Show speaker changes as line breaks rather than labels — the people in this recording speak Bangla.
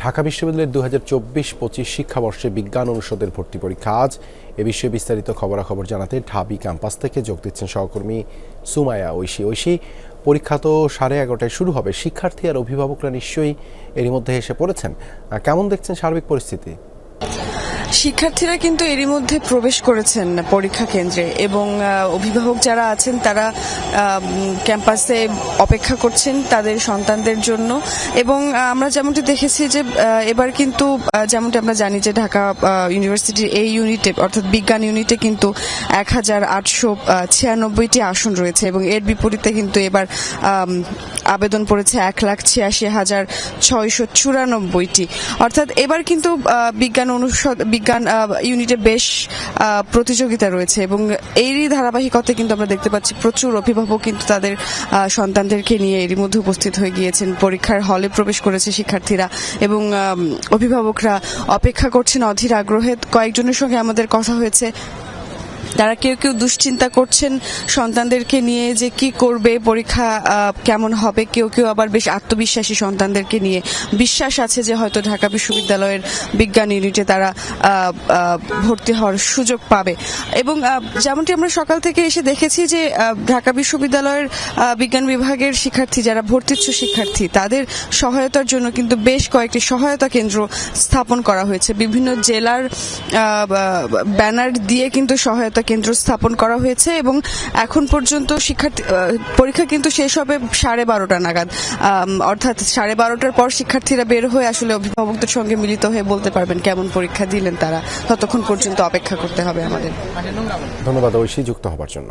ঢাকা বিশ্ববিদ্যালয়ের 2024-25 শিক্ষাবর্ষে বিজ্ঞান অনুষদের ভর্তি পরীক্ষা আজ। এ বিষয়ে বিস্তারিত খবরাখবর জানাতে ঢাবি ক্যাম্পাস থেকে যোগ দিচ্ছেন সহকর্মী সুমায়া ঐশী। পরীক্ষা তো 11:30টায় শুরু হবে। শিক্ষার্থী আর অভিভাবকরা নিশ্চয়ই এরই মধ্যে এসে পড়েছেন। কেমন দেখছেন সার্বিক পরিস্থিতি?
শিক্ষার্থীরা কিন্তু এরই মধ্যে প্রবেশ করেছেন পরীক্ষা কেন্দ্রে এবং অভিভাবক যারা আছেন তারা ক্যাম্পাসে অপেক্ষা করছেন তাদের সন্তানদের জন্য। এবং আমরা যেমনটি দেখেছি যে এবার কিন্তু যেমনটি আমরা জানি যে ঢাকা ইউনিভার্সিটির এই ইউনিটে অর্থাৎ বিজ্ঞান ইউনিটে কিন্তু 1896টি আসন রয়েছে এবং এর বিপরীতে কিন্তু এবার আবেদন পড়েছে 1,86,694টি। অর্থাৎ এবার কিন্তু বিজ্ঞান ইউনিটে বেশ প্রতিযোগিতা রয়েছে এবং এরই ধারাবাহিকতায় কিন্তু আমরা দেখতে পাচ্ছি প্রচুর অভিভাবক কিন্তু তাদের সন্তানদেরকে নিয়ে এরই মধ্যে উপস্থিত হয়ে গিয়েছেন। পরীক্ষার হলে প্রবেশ করেছে শিক্ষার্থীরা এবং অভিভাবকরা অপেক্ষা করছেন অধীর আগ্রহে। কয়েকজনের সঙ্গে আমাদের কথা হয়েছে, তারা কেউ দুশ্চিন্তা করছেন সন্তানদেরকে নিয়ে যে কি করবে, পরীক্ষা কেমন হবে। কেউ আবার বেশ আত্মবিশ্বাসী সন্তানদেরকে নিয়ে, বিশ্বাস আছে যে হয়তো ঢাকা বিশ্ববিদ্যালয়ের বিজ্ঞান ইউনিটে তারা ভর্তি হওয়ার সুযোগ পাবে। এবং যেমনটি আমরা সকাল থেকে এসে দেখেছি যে ঢাকা বিশ্ববিদ্যালয়ের বিজ্ঞান বিভাগের শিক্ষার্থী যারা ভর্তিচ্ছু শিক্ষার্থী তাদের সহায়তার জন্য কিন্তু বেশ কয়েকটি সহায়তা কেন্দ্র স্থাপন করা হয়েছে। বিভিন্ন জেলার ব্যানার দিয়ে কিন্তু সহায়তা কেন্দ্র স্থাপন করা হয়েছে এবং এখন পর্যন্ত পরীক্ষা কিন্তু শেষ হবে 12:30 নাগাদ। অর্থাৎ 12:30টার পর শিক্ষার্থীরা বের হয়ে আসলে অভিভাবকদের সঙ্গে মিলিত হয়ে বলতে পারবেন কেমন পরীক্ষা দিলেন তারা। ততক্ষণ পর্যন্ত অপেক্ষা করতে হবে আমাদের।
ধন্যবাদ ঐশী যুক্ত হবার জন্য।